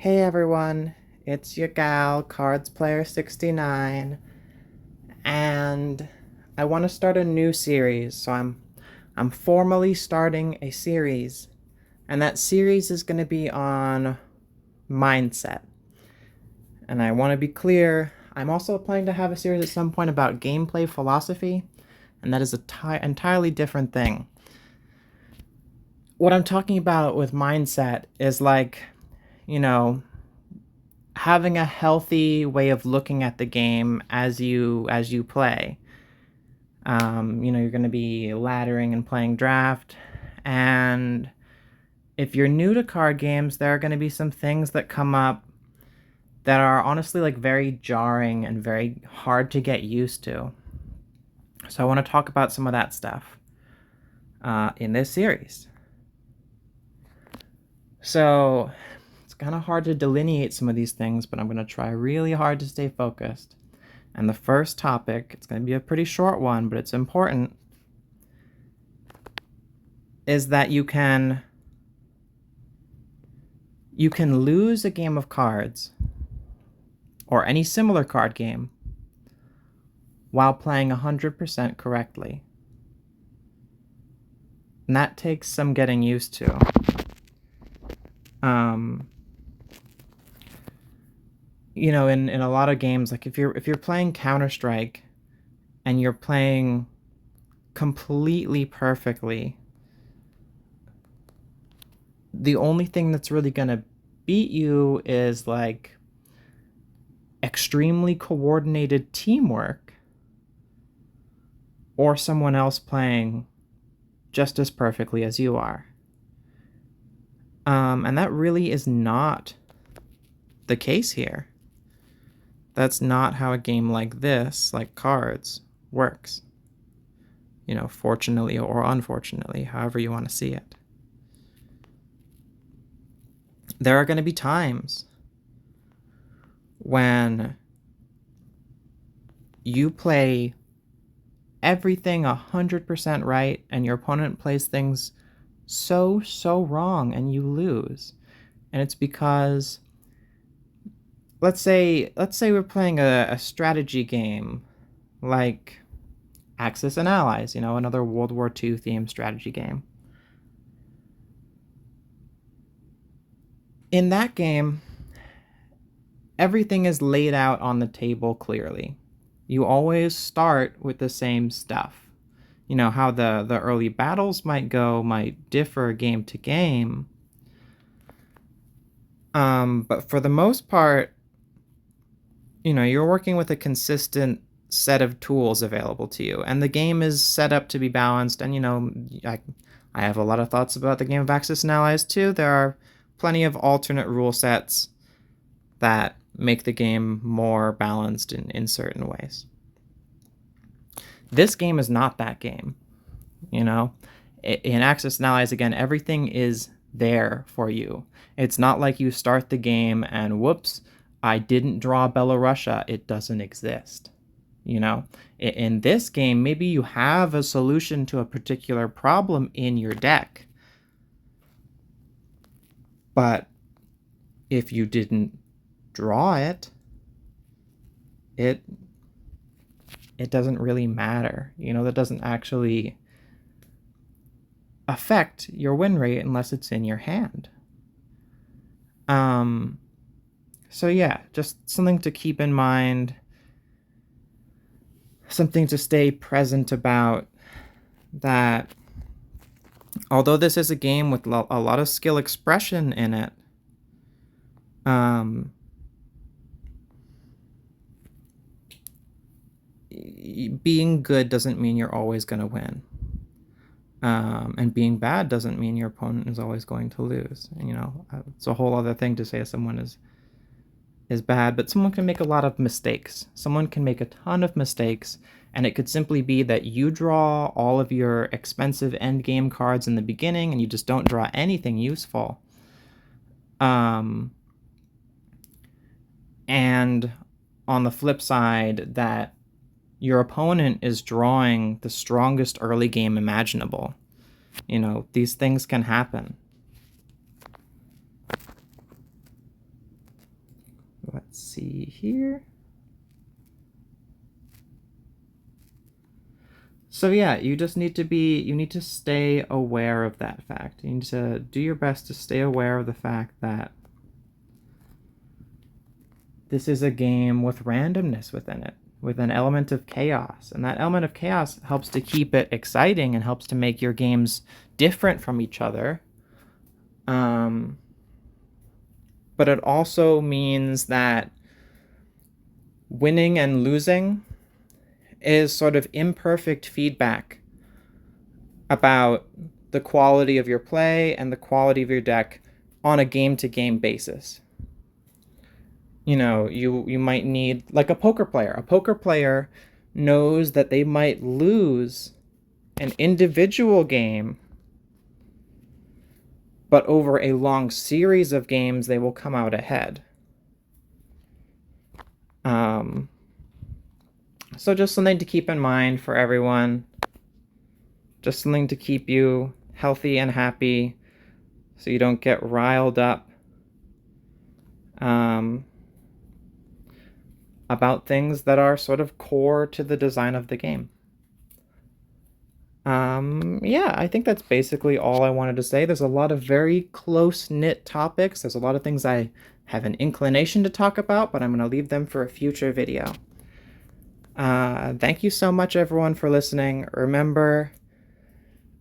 Hey everyone, it's your gal, Cards Player 69, and I want to start a new series. So I'm formally starting a series, and that series is going to be on mindset. And I want to be clear, I'm also planning to have a series at some point about gameplay philosophy, and that is entirely different thing. What I'm talking about with mindset is like, you know, having a healthy way of looking at the game as you play. You're going to be laddering and playing draft, and if you're new to card games, there are going to be some things that come up that are honestly like very jarring and very hard to get used to. So I want to talk about some of that stuff in this series. So it's kind of hard to delineate some of these things, but I'm going to try really hard to stay focused. And the first topic, it's going to be a pretty short one, but it's important, is that you can lose a game of cards or any similar card game while playing 100% correctly. And that takes some getting used to. In a lot of games, like if you're playing Counter-Strike and you're playing completely perfectly, the only thing that's really gonna beat you is like extremely coordinated teamwork or someone else playing just as perfectly as you are. And that really is not the case here. That's not how a game like this, like cards, works. Fortunately or unfortunately, however you want to see it. There are going to be times when you play everything 100% right and your opponent plays things so wrong and you lose. And it's because let's say we're playing a strategy game like Axis and Allies, another World War II themed strategy game. In that game, everything is laid out on the table clearly. You always start with the same stuff. How the early battles might go might differ game to game. But for the most part, you're working with a consistent set of tools available to you, and the game is set up to be balanced. And I have a lot of thoughts about the game of Axis and Allies too. There are plenty of alternate rule sets that make the game more balanced in certain ways. This game is not that game. In Axis and Allies, again, everything is there for you. It's not like you start the game and whoops, I didn't draw Belarusia, it doesn't exist. In this game, maybe you have a solution to a particular problem in your deck, but if you didn't draw it, it doesn't really matter. That doesn't actually affect your win rate unless it's in your hand. So yeah, just something to keep in mind, something to stay present about, that although this is a game with a lot of skill expression in it, being good doesn't mean you're always going to win. And being bad doesn't mean your opponent is always going to lose. It's a whole other thing to say someone is bad, but someone can make a lot of mistakes. Someone can make a ton of mistakes, and it could simply be that you draw all of your expensive endgame cards in the beginning, and you just don't draw anything useful. And on the flip side, that your opponent is drawing the strongest early game imaginable. These things can happen. Let's see here. So yeah, you just need to stay aware of that fact. You need to do your best to stay aware of the fact that this is a game with randomness within it, with an element of chaos. And that element of chaos helps to keep it exciting and helps to make your games different from each other. But it also means that winning and losing is sort of imperfect feedback about the quality of your play and the quality of your deck on a game-to-game basis. You know, you might need, like a poker player. A poker player knows that they might lose an individual game, but over a long series of games, they will come out ahead. So just something to keep in mind for everyone. Just something to keep you healthy and happy so you don't get riled up about things that are sort of core to the design of the game. Yeah, I think that's basically all I wanted to say. There's a lot of very close-knit topics. There's a lot of things I have an inclination to talk about, but I'm going to leave them for a future video. Thank you so much, everyone, for listening. Remember,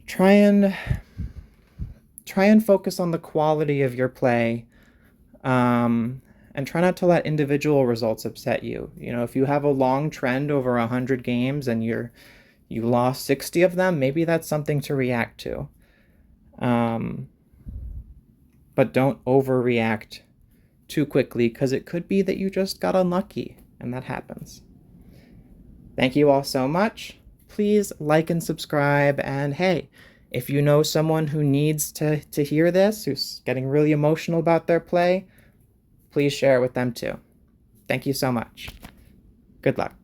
try and focus on the quality of your play, and try not to let individual results upset you. You know, if you have a long trend over 100 games and you lost 60 of them, maybe that's something to react to. But don't overreact too quickly, because it could be that you just got unlucky, and that happens. Thank you all so much. Please like and subscribe, and hey, if you know someone who needs to hear this, who's getting really emotional about their play, please share it with them too. Thank you so much. Good luck.